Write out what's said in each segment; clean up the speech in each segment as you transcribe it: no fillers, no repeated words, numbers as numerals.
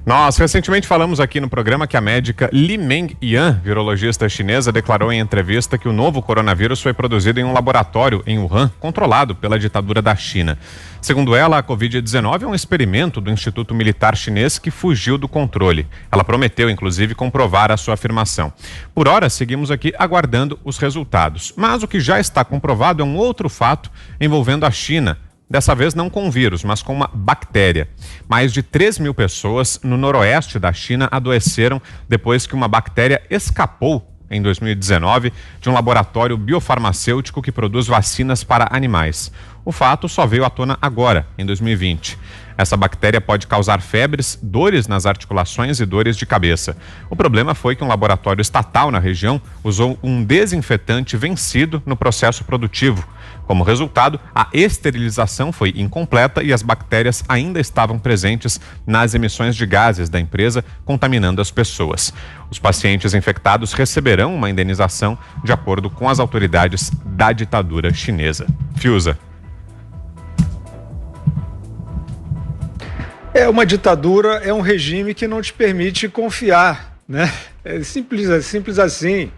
Nós recentemente falamos aqui no programa que a médica Li Meng-Yan, virologista chinesa, declarou em entrevista que o novo coronavírus foi produzido em um laboratório em Wuhan, controlado pela ditadura da China. Segundo ela, a Covid-19 é um experimento do Instituto Militar Chinês que fugiu do controle. Ela prometeu, inclusive, comprovar a sua afirmação. Por hora, seguimos aqui aguardando os resultados. Mas o que já está comprovado é um outro fato envolvendo a China. Dessa vez não com vírus, mas com uma bactéria. Mais de 3 mil pessoas no noroeste da China adoeceram depois que uma bactéria escapou em 2019 de um laboratório biofarmacêutico que produz vacinas para animais. O fato só veio à tona agora, em 2020. Essa bactéria pode causar febres, dores nas articulações e dores de cabeça. O problema foi que um laboratório estatal na região usou um desinfetante vencido no processo produtivo. Como resultado, a esterilização foi incompleta e as bactérias ainda estavam presentes nas emissões de gases da empresa, contaminando as pessoas. Os pacientes infectados receberão uma indenização de acordo com as autoridades da ditadura chinesa. Fiuza. Uma ditadura é um regime que não te permite confiar, né? É simples assim.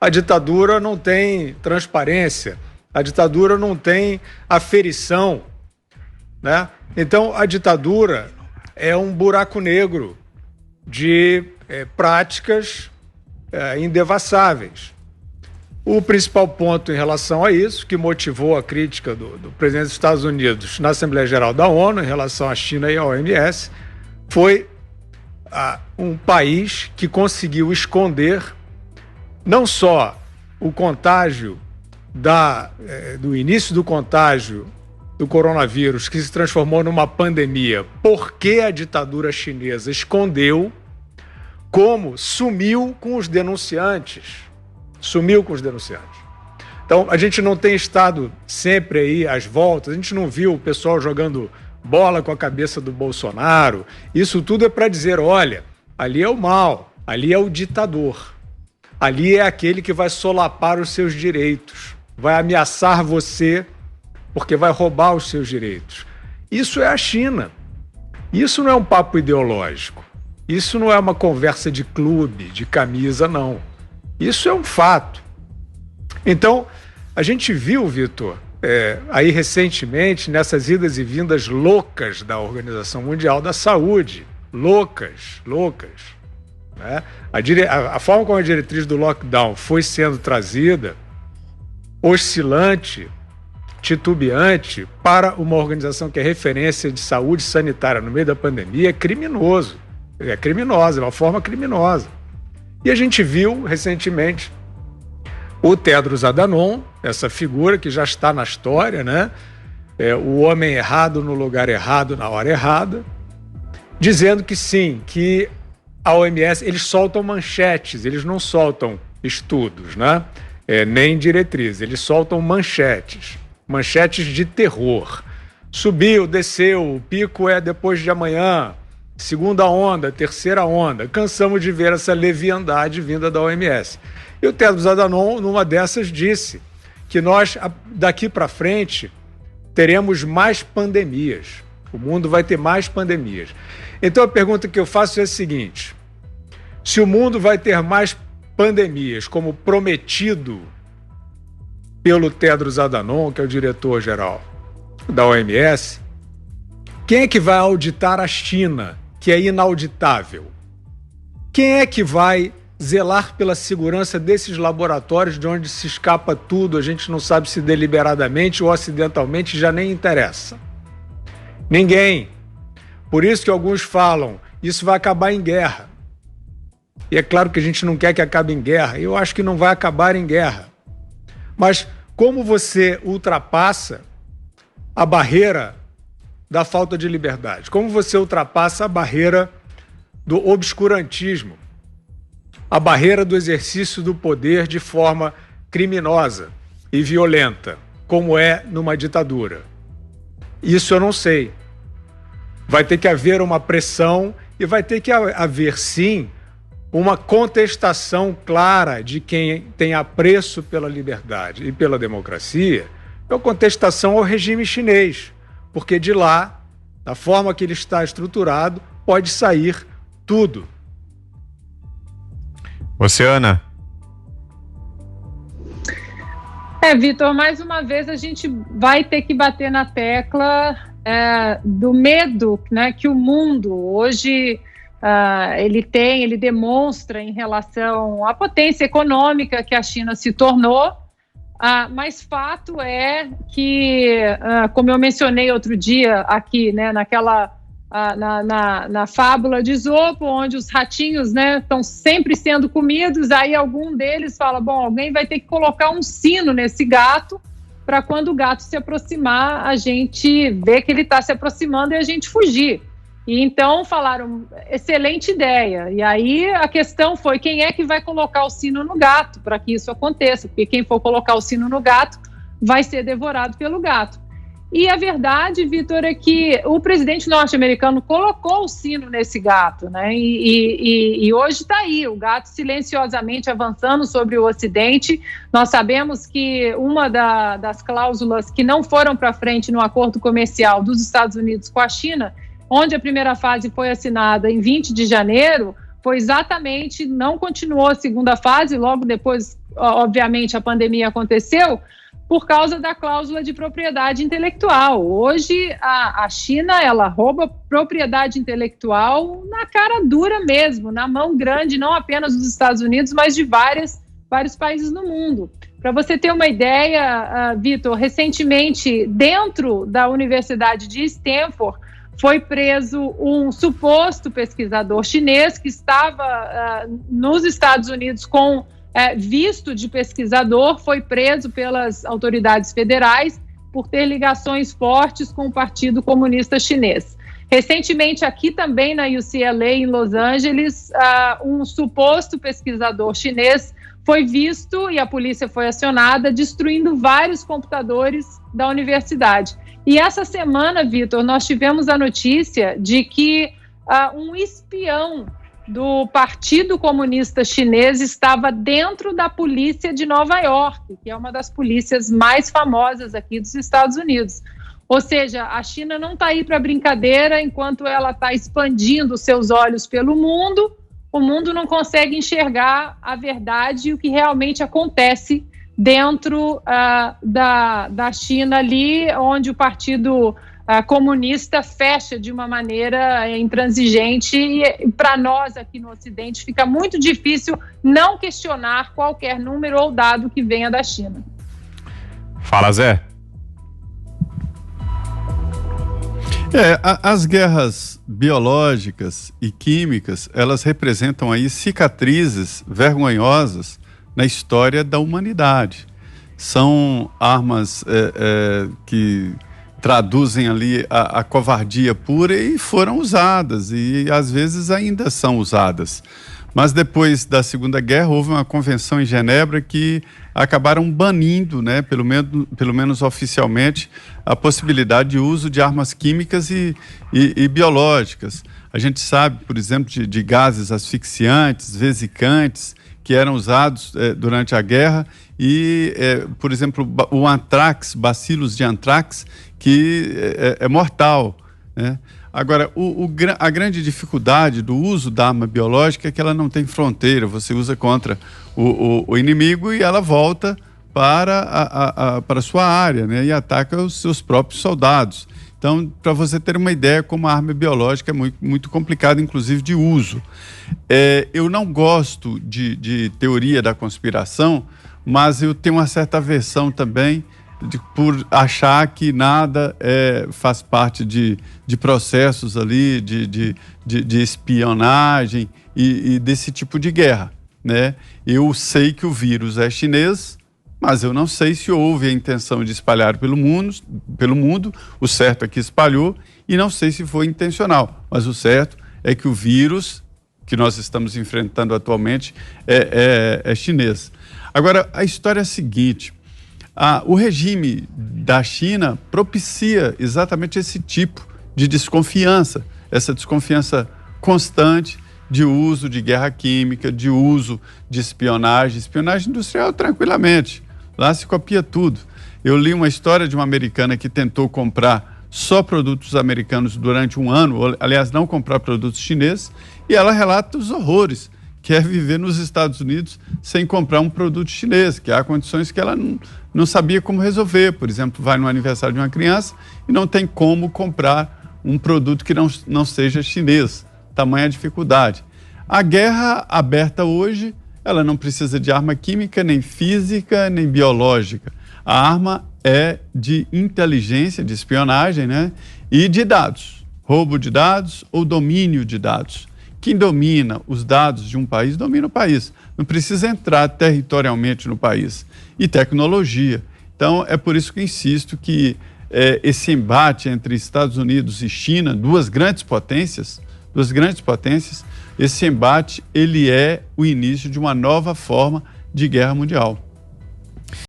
A ditadura não tem transparência, a ditadura não tem aferição, né? Então, a ditadura é um buraco negro de práticas indevassáveis. O principal ponto em relação a isso, que motivou a crítica do presidente dos Estados Unidos na Assembleia Geral da ONU em relação à China e à OMS, foi um país que conseguiu esconder não só o contágio do início do contágio do coronavírus, que se transformou numa pandemia, porque a ditadura chinesa escondeu, como sumiu com os denunciantes. Então, a gente não tem estado sempre aí às voltas, a gente não viu o pessoal jogando bola com a cabeça do Bolsonaro. Isso tudo é para dizer, olha, ali é o mal, ali é o ditador, ali é aquele que vai solapar os seus direitos, vai ameaçar você porque vai roubar os seus direitos. Isso é a China. Isso não é um papo ideológico. Isso não é uma conversa de clube, de camisa, não. Isso é um fato. Então, a gente viu, Vitor, aí recentemente, nessas idas e vindas loucas da Organização Mundial da Saúde, loucas, né? A forma como a diretriz do lockdown foi sendo trazida, oscilante, titubeante, para uma organização que é referência de saúde sanitária no meio da pandemia, é criminoso. É criminosa, é uma forma criminosa. E a gente viu recentemente o Tedros Adhanom, essa figura que já está na história, né? O homem errado no lugar errado, na hora errada, dizendo que sim, que a OMS, eles soltam manchetes, eles não soltam estudos, né? Nem diretrizes, eles soltam manchetes de terror. Subiu, desceu, o pico é depois de amanhã, segunda onda, terceira onda. Cansamos de ver essa leviandade vinda da OMS. E o Tedros Adhanom, numa dessas, disse que nós, daqui para frente, teremos mais pandemias. O mundo vai ter mais pandemias. Então a pergunta que eu faço é a seguinte: se o mundo vai ter mais pandemias, como prometido pelo Tedros Adhanom, que é o diretor-geral da OMS, quem é que vai auditar a China, que é inauditável? Quem é que vai zelar pela segurança desses laboratórios de onde se escapa tudo, a gente não sabe se deliberadamente ou acidentalmente, já nem interessa? Ninguém. Por isso que alguns falam, isso vai acabar em guerra. E é claro que a gente não quer que acabe em guerra, eu acho que não vai acabar em guerra. Mas como você ultrapassa a barreira da falta de liberdade? Como você ultrapassa a barreira do obscurantismo? A barreira do exercício do poder de forma criminosa e violenta, como é numa ditadura? Isso eu não sei. Vai ter que haver uma pressão e vai ter que haver, sim, uma contestação clara de quem tem apreço pela liberdade e pela democracia, é uma contestação ao regime chinês, porque de lá, da forma que ele está estruturado, pode sair tudo. Oceana. Vitor, mais uma vez a gente vai ter que bater na tecla do medo, né, que o mundo hoje ele demonstra em relação à potência econômica que a China se tornou, mas fato é que, como eu mencionei outro dia aqui, né, na fábula de Esopo, onde os ratinhos, né, estão sempre sendo comidos, aí algum deles fala, bom, alguém vai ter que colocar um sino nesse gato para quando o gato se aproximar, a gente ver que ele está se aproximando e a gente fugir. E então falaram, excelente ideia. E aí a questão foi, quem é que vai colocar o sino no gato para que isso aconteça? Porque quem for colocar o sino no gato vai ser devorado pelo gato. E a verdade, Vitor, é que o presidente norte-americano colocou o sino nesse gato, né? E hoje está aí, o gato silenciosamente avançando sobre o Ocidente. Nós sabemos que uma das cláusulas que não foram para frente no acordo comercial dos Estados Unidos com a China, onde a primeira fase foi assinada em 20 de janeiro, foi exatamente, não continuou a segunda fase, logo depois, obviamente, a pandemia aconteceu, por causa da cláusula de propriedade intelectual. Hoje, a China, ela rouba propriedade intelectual na cara dura mesmo, na mão grande, não apenas dos Estados Unidos, mas de vários países no mundo. Para você ter uma ideia, Vitor, recentemente, dentro da Universidade de Stanford, foi preso um suposto pesquisador chinês que estava nos Estados Unidos com visto de pesquisador, foi preso pelas autoridades federais por ter ligações fortes com o Partido Comunista Chinês. Recentemente, aqui também na UCLA, em Los Angeles, um suposto pesquisador chinês foi visto e a polícia foi acionada, destruindo vários computadores da universidade. E essa semana, Vitor, nós tivemos a notícia de que um espião do Partido Comunista Chinês estava dentro da polícia de Nova York, que é uma das polícias mais famosas aqui dos Estados Unidos. Ou seja, a China não está aí para brincadeira, enquanto ela está expandindo seus olhos pelo mundo, o mundo não consegue enxergar a verdade e o que realmente acontece dentro da China ali, onde o Partido comunista fecha de uma maneira intransigente e para nós aqui no Ocidente fica muito difícil não questionar qualquer número ou dado que venha da China. Fala, Zé. As guerras biológicas e químicas, elas representam aí cicatrizes vergonhosas na história da humanidade. São armas que traduzem ali a covardia pura e foram usadas e às vezes ainda são usadas. Mas depois da Segunda Guerra houve uma convenção em Genebra que acabaram banindo, né, pelo menos oficialmente, a possibilidade de uso de armas químicas e biológicas. A gente sabe, por exemplo, de gases asfixiantes, vesicantes, que eram usados durante a guerra e, por exemplo, o antrax, bacilos de antrax, que é mortal, né? Agora, a grande dificuldade do uso da arma biológica é que ela não tem fronteira. Você usa contra o inimigo e ela volta para a sua área, né? E ataca os seus próprios soldados. Então, para você ter uma ideia, como a arma biológica é muito, muito complicada, inclusive de uso. Eu não gosto de teoria da conspiração, mas eu tenho uma certa aversão também por achar que nada faz parte de processos ali, de espionagem e desse tipo de guerra, né? Eu sei que o vírus é chinês, mas eu não sei se houve a intenção de espalhar pelo mundo. O certo é que espalhou e não sei se foi intencional, mas o certo é que o vírus que nós estamos enfrentando atualmente é chinês. Agora, a história é a seguinte: o regime da China propicia exatamente esse tipo de desconfiança, essa desconfiança constante de uso de guerra química, de uso de espionagem industrial tranquilamente. Lá se copia tudo. Eu li uma história de uma americana que tentou comprar só produtos americanos durante um ano, ou, aliás, não comprar produtos chineses, e ela relata os horrores, que é viver nos Estados Unidos sem comprar um produto chinês, que há condições que ela não sabia como resolver. Por exemplo, vai no aniversário de uma criança e não tem como comprar um produto que não seja chinês. Tamanha a dificuldade. A guerra aberta hoje, ela não precisa de arma química, nem física, nem biológica. A arma é de inteligência, de espionagem, né? E de dados. Roubo de dados ou domínio de dados. Quem domina os dados de um país, domina o país. Não precisa entrar territorialmente no país. E tecnologia. Então, é por isso que eu insisto que esse embate entre Estados Unidos e China, duas grandes potências, esse embate, ele é o início de uma nova forma de guerra mundial.